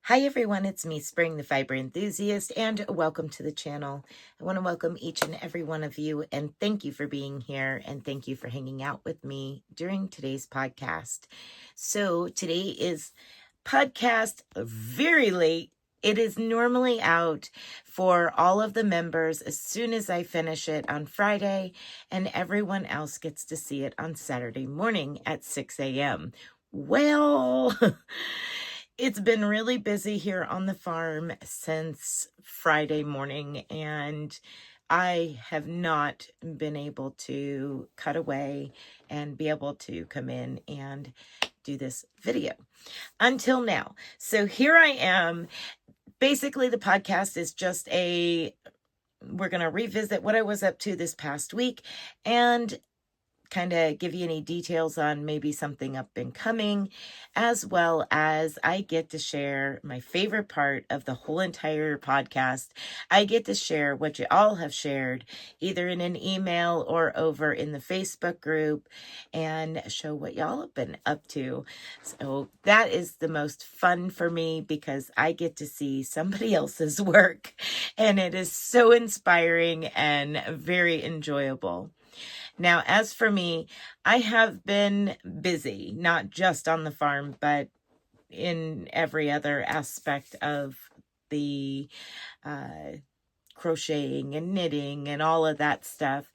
Hi everyone, it's me, Spring, the fiber enthusiast, and welcome to the channel. I want to welcome each and every one of you, and thank you for being here, and thank you for hanging out with me during today's podcast. So today is podcast very late. It is normally out for all of the members as soon as I finish it on Friday, and everyone else gets to see it on Saturday morning at 6 a.m. Well, it's been really busy here on the farm since Friday morning, and I have not been able to cut away and be able to come in and do this video until now. So here I am. Basically, the podcast is just we're going to revisit what I was up to this past week and kind of give you any details on maybe something up and coming, as well as I get to share my favorite part of the whole entire podcast. I get to share what you all have shared, either in an email or over in the Facebook group, and show what y'all have been up to. So that is the most fun for me because I get to see somebody else's work, and it is so inspiring and very enjoyable. Now, as for me, I have been busy, not just on the farm, but in every other aspect of the crocheting and knitting and all of that stuff.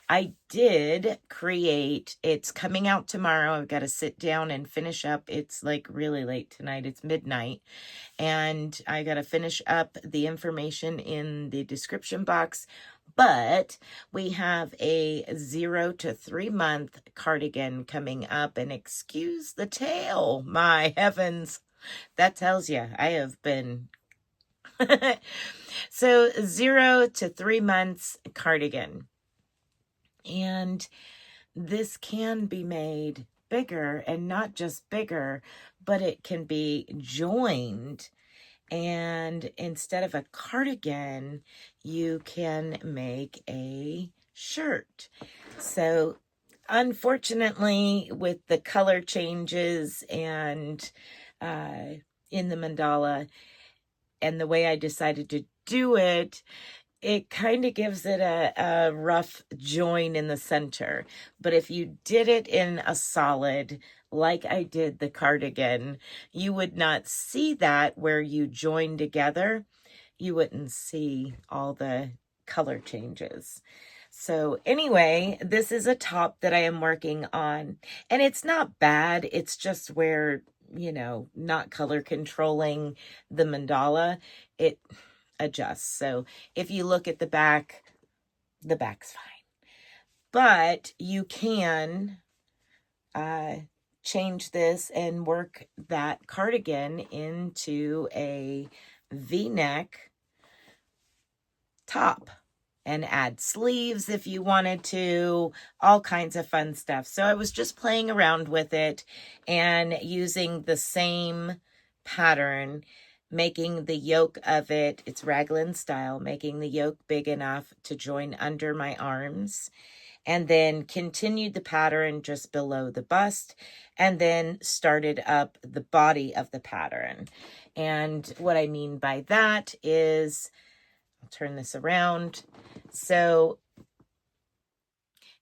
I did create, it's coming out tomorrow. I've got to sit down and finish up. It's like really late tonight. It's midnight. And I got to finish up the information in the description box. But we have a 0 to 3 month cardigan coming up, and excuse the tail, my heavens. That tells you I have been so 0 to 3 months cardigan. And this can be made bigger, and not just bigger, but it can be joined. And instead of a cardigan, you can make a shirt. So unfortunately, with the color changes and in the mandala and the way I decided to do it, it kind of gives it a rough join in the center. But if you did it in a solid, like I did the cardigan, you would not see that where you join together. You wouldn't see all the color changes. So anyway, this is a top that I am working on, and it's not bad. It's just where, not color controlling the mandala, it adjusts. So if you look at the back's fine. But you can change this and work that cardigan into a V-neck top and add sleeves if you wanted to, all kinds of fun stuff. So I was just playing around with it and using the same pattern, making the yoke of it, it's raglan style, making the yoke big enough to join under my arms, and then continued the pattern just below the bust, and then started up the body of the pattern. And what I mean by that is, I'll turn this around. So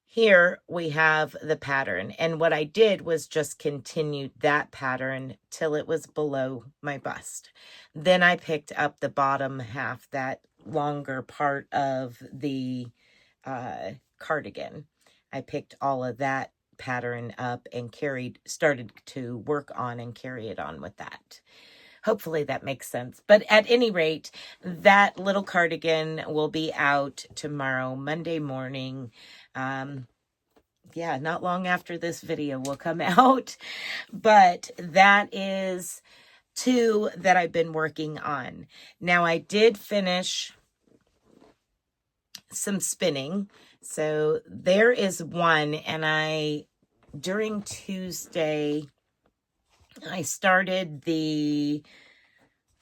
here we have the pattern, and what I did was just continued that pattern till it was below my bust. Then I picked up the bottom half, that longer part of the cardigan. I picked all of that pattern up and started to work on and carry it on with that. Hopefully that makes sense. But at any rate, that little cardigan will be out tomorrow, Monday morning. Yeah, not long after this video will come out. But that is 2 that I've been working on. Now, I did finish some spinning. So there is one, and during Tuesday, I started let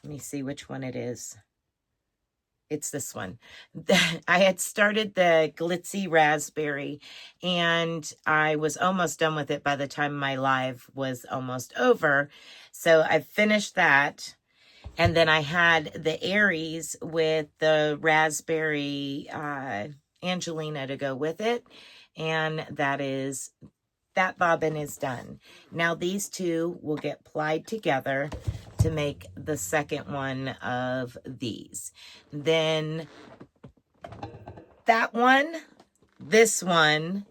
me see which one it is. It's this one. I had started the glitzy raspberry, and I was almost done with it by the time my live was almost over. So I finished that. And then I had the Aries with the raspberry Angelina to go with it. And that bobbin is done. Now these two will get plied together to make the second one of these. Then that one, this one,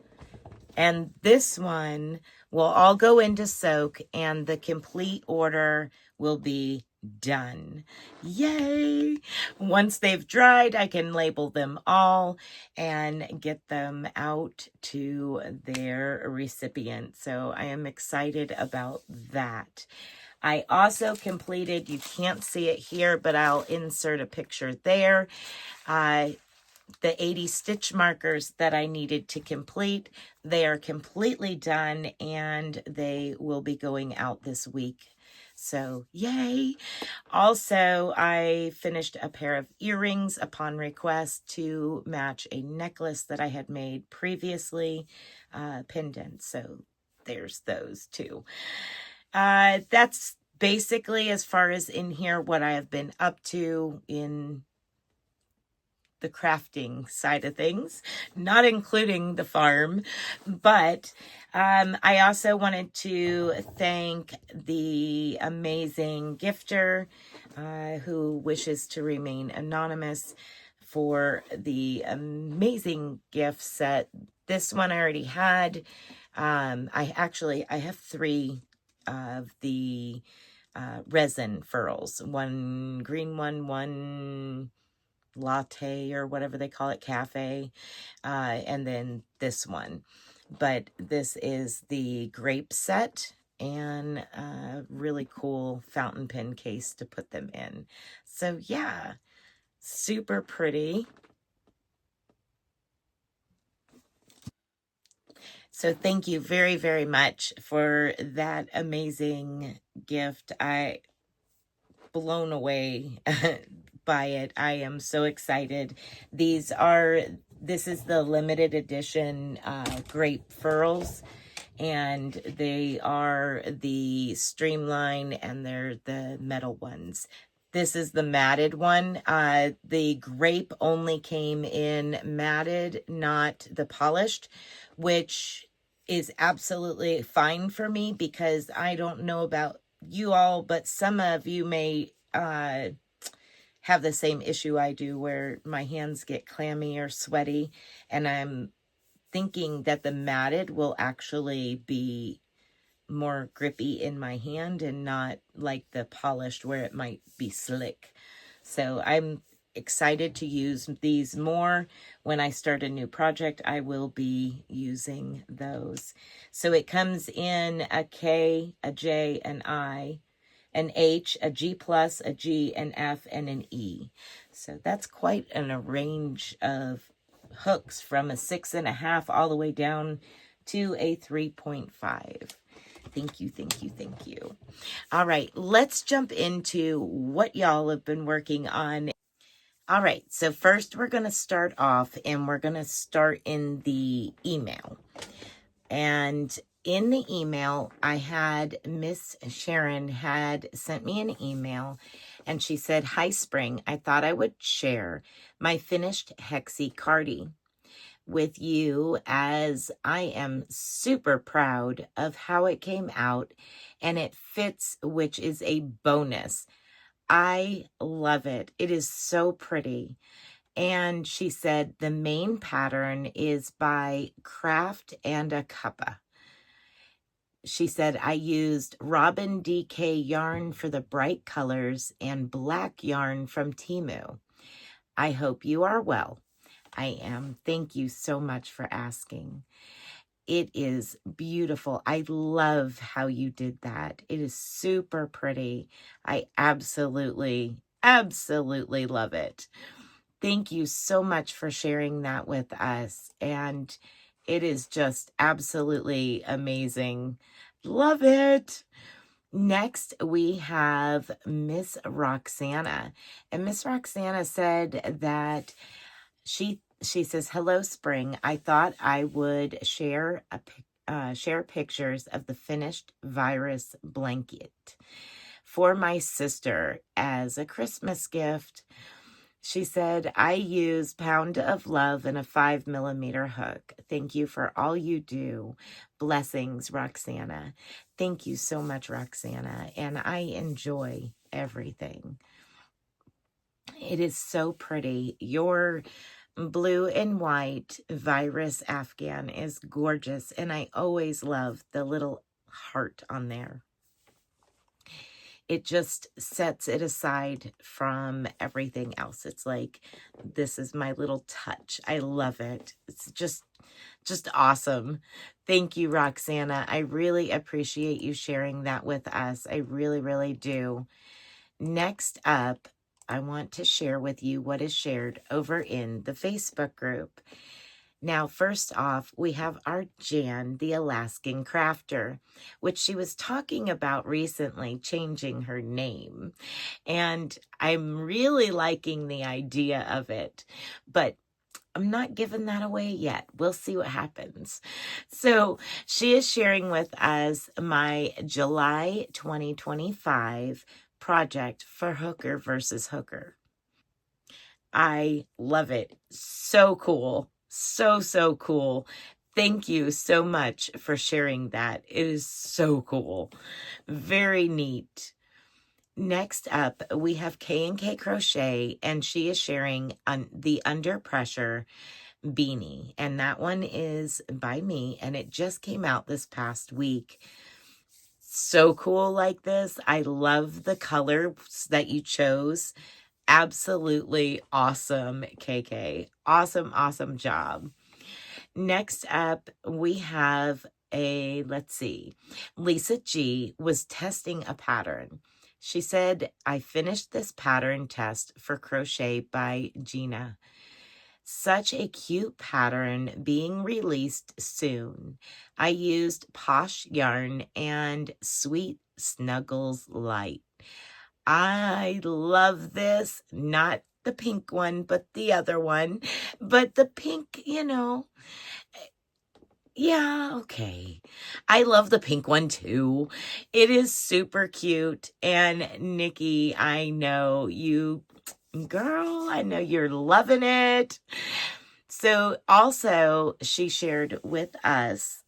and this one will all go into soak, and the complete order will be done. Yay! Once they've dried, I can label them all and get them out to their recipient. So I am excited about that. I also completed, you can't see it here, but I'll insert a picture there. The 80 stitch markers that I needed to complete. They are completely done, and they will be going out this week. So yay. Also, I finished a pair of earrings upon request to match a necklace that I had made previously, pendant. So there's those two. That's basically, as far as in here, what I have been up to in the crafting side of things, not including the farm. But I also wanted to thank the amazing gifter who wishes to remain anonymous for the amazing gift set. This one I already had. I have 3 of the resin furls. One green one latte or whatever they call it, cafe, and then this one. But this is the grape set, and a really cool fountain pen case to put them in. So yeah, super pretty. So thank you very, very much for that amazing gift. I blown away by it. I am so excited. This is the limited edition grape furls, and they are the streamline, and they're the metal ones. This is the matted one. The grape only came in matted, not the polished, which is absolutely fine for me, because I don't know about you all, but some of you may have the same issue I do, where my hands get clammy or sweaty, and I'm thinking that the matted will actually be more grippy in my hand and not like the polished where it might be slick. So I'm excited to use these more. When I start a new project, I will be using those. So it comes in a K, a J, an I, an H, a G plus, a G, an F, and an E. So that's quite a range of hooks, from a 6.5 all the way down to a 3.5. Thank you, thank you, thank you. All right, let's jump into what y'all have been working on. All right, so first we're going to start off, and we're going to start in the email. And in the email, I had Miss Sharon had sent me an email, and she said, "Hi, Spring. I thought I would share my finished Hexie Cardi with you, as I am super proud of how it came out, and it fits, which is a bonus. I love it. It is so pretty." And she said the main pattern is by Craft and a Cuppa. She said, "I used Robin DK yarn for the bright colors and black yarn from Temu. I hope you are well." I am. Thank you so much for asking. It is beautiful. I love how you did that. It is super pretty. I absolutely, absolutely love it. Thank you so much for sharing that with us. And it is just absolutely amazing. Love it. Next, we have Miss Roxana. And Miss Roxana said that she says, "Hello, Spring. I thought I would share pictures of the finished virus blanket for my sister as a Christmas gift. She said, I use Pound of Love and a 5mm hook. Thank you for all you do. Blessings, Roxana. Thank you so much, Roxana. And I enjoy everything. It is so pretty. Your blue and white virus Afghan is gorgeous. And I always love the little heart on there. It just sets it aside from everything else. It's like, this is my little touch. I love it. It's just awesome. Thank you, Roxana. I really appreciate you sharing that with us. I really, really do. Next up, I want to share with you what is shared over in the Facebook group. Now, first off, we have our Jan, the Alaskan crafter, which she was talking about recently changing her name. And I'm really liking the idea of it, but I'm not giving that away yet. We'll see what happens. So she is sharing with us my July 2025 project for Hooker versus Hooker. I love it. So cool. So cool. Thank you so much for sharing that. It is so cool. Very neat. Next up, we have K&K Crochet, and she is sharing the Under Pressure beanie. And that one is by me, and it just came out this past week. So cool like this. I love the colors that you chose. Absolutely awesome, KK. Awesome job. Next up, we have let's see, Lisa G was testing a pattern. She said, I finished this pattern test for Crochet by Gina. Such a cute pattern being released soon. I used Posh Yarn and Sweet Snuggles Light. I love this. Not the pink one, but the other one. But the pink, yeah, okay. I love the pink one too. It is super cute. And Nikki, I know you, girl, I know you're loving it. So also, she shared with us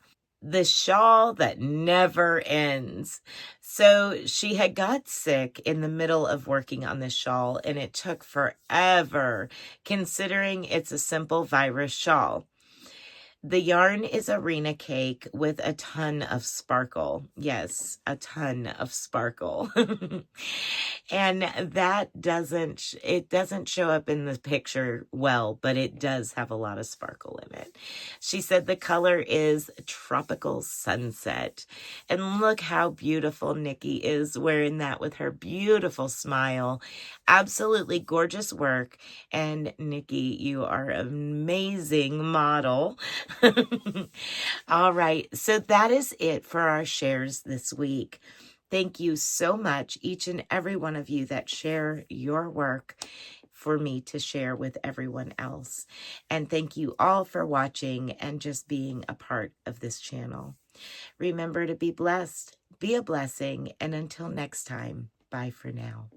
the shawl that never ends. So she had got sick in the middle of working on this shawl, and it took forever, considering it's a simple virus shawl. The yarn is Arena Cake with a ton of sparkle. Yes, a ton of sparkle. And that doesn't show up in the picture well, but it does have a lot of sparkle in it. She said the color is Tropical Sunset. And look how beautiful Nikki is wearing that with her beautiful smile. Absolutely gorgeous work. And Nikki, you are an amazing model. All right, so that is it for our shares this week. Thank you so much, each and every one of you that share your work for me to share with everyone else. And thank you all for watching and just being a part of this channel. Remember to be blessed, be a blessing, and until next time, bye for now.